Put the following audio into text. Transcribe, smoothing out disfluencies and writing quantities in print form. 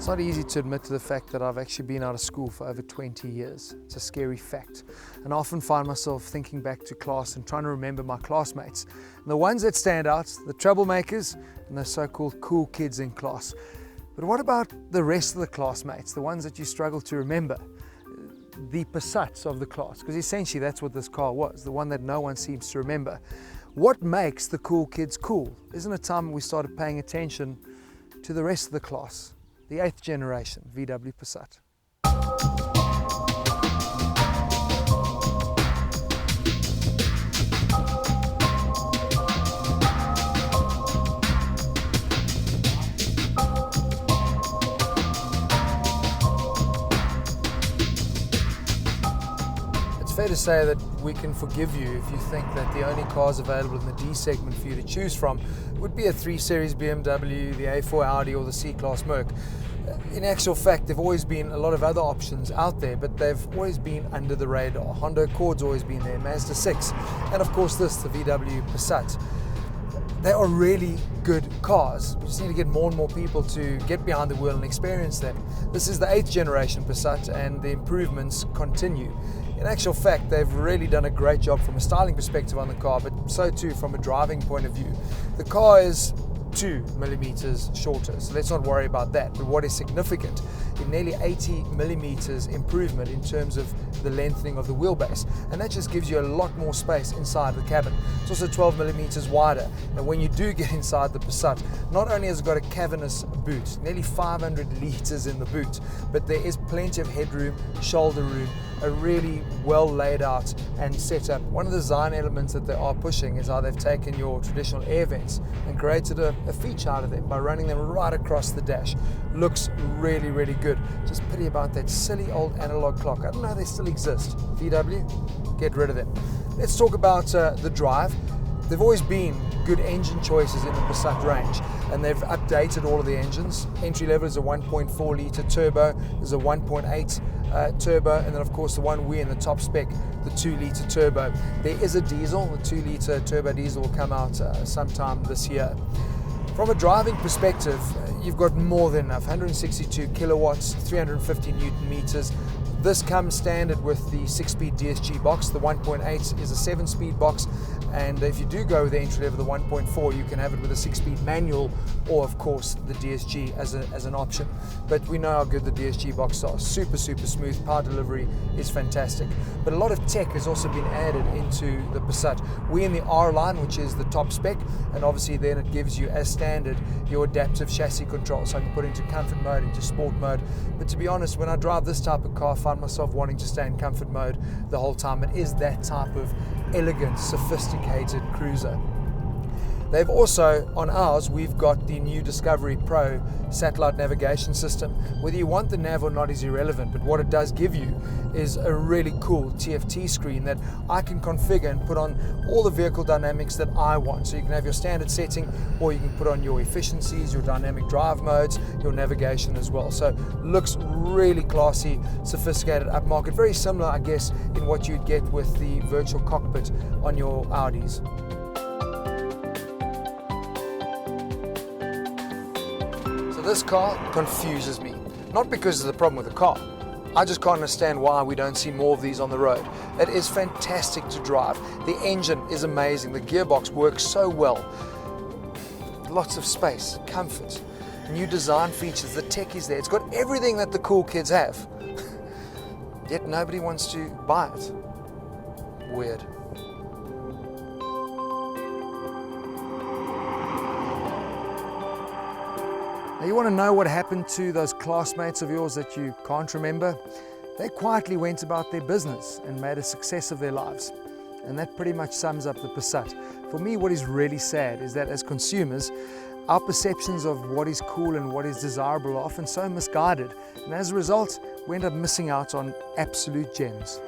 It's not easy to admit to the fact that I've actually been out of school for over 20 years. It's a scary fact. And I often find myself thinking back to class and trying to remember my classmates. And the ones that stand out, the troublemakers and the so-called cool kids in class. But what about the rest of the classmates, the ones that you struggle to remember? The Passats of the class, because essentially that's what this car was, the one that no one seems to remember. What makes the cool kids cool? Isn't it time we started paying attention to the rest of the class? The 8th generation VW Passat. It's fair to say that we can forgive you if you think that the only cars available in the D segment for you to choose from would be a 3 Series BMW, the A4 Audi or the C-Class Merc. In actual fact, there have always been a lot of other options out there, but they've always been under the radar. Honda Accord's always been there, Mazda 6, and of course this, the VW Passat. They are really good cars. We just need to get more and more people to get behind the wheel and experience them. This is the 8th generation Passat and the improvements continue. In actual fact, they've really done a great job from a styling perspective on the car, but so too from a driving point of view. The car is 2 millimeters shorter, so let's not worry about that. But what is significant is nearly 80 millimeters improvement in terms of the lengthening of the wheelbase, and that just gives you a lot more space inside the cabin. It's also 12 millimeters wider, and when you do get inside the Passat, not only has it got a cavernous boot, nearly 500 liters in the boot, but there is plenty of headroom, shoulder room, a really well laid out and set up. One of the design elements that they are pushing is how they've taken your traditional air vents and created a feature out of them by running them right across the dash. Looks really, really good. Just pity about that silly old analog clock. I don't know if they still exist. VW, get rid of them. Let's talk about the drive. There've always been good engine choices in the Passat range, and they've updated all of the engines. Entry level is a 1.4 litre turbo, there's a 1.8 turbo, and then of course the one we're in the top spec, the 2 litre turbo. There is a diesel, the 2 litre turbo diesel will come out sometime this year. From a driving perspective, you've got more than enough, 162 kilowatts, 350 newton meters. This comes standard with the 6-speed DSG box. The 1.8 is a 7-speed box, and if you do go with the entry level, the 1.4, you can have it with a 6-speed manual, or of course the DSG as an option. But we know how good the DSG box are. Super smooth, power delivery is fantastic. But a lot of tech has also been added into the Passat. We're in the R line, which is the top spec, and obviously then it gives you as standard your adaptive chassis control, so I can put it into comfort mode, into sport mode. But to be honest, when I drive this type of car, I find myself wanting to stay in comfort mode the whole time. It is that type of elegant, sophisticated cruiser. They've also, on ours, we've got the new Discovery Pro satellite navigation system. Whether you want the nav or not is irrelevant, but what it does give you is a really cool TFT screen that I can configure and put on all the vehicle dynamics that I want. So you can have your standard setting, or you can put on your efficiencies, your dynamic drive modes, your navigation as well. So looks really classy, sophisticated, upmarket, very similar, I guess, in what you'd get with the virtual cockpit on your Audis. This car confuses me, not because of the problem with the car. I just can't understand why we don't see more of these on the road. It is fantastic to drive. The engine is amazing. The gearbox works so well. Lots of space, comfort, new design features. The tech is there. It's got everything that the cool kids have. Yet nobody wants to buy it. Weird. Now, you want to know what happened to those classmates of yours that you can't remember? They quietly went about their business and made a success of their lives. And that pretty much sums up the Passat. For me, what is really sad is that as consumers, our perceptions of what is cool and what is desirable are often so misguided. And as a result, we end up missing out on absolute gems.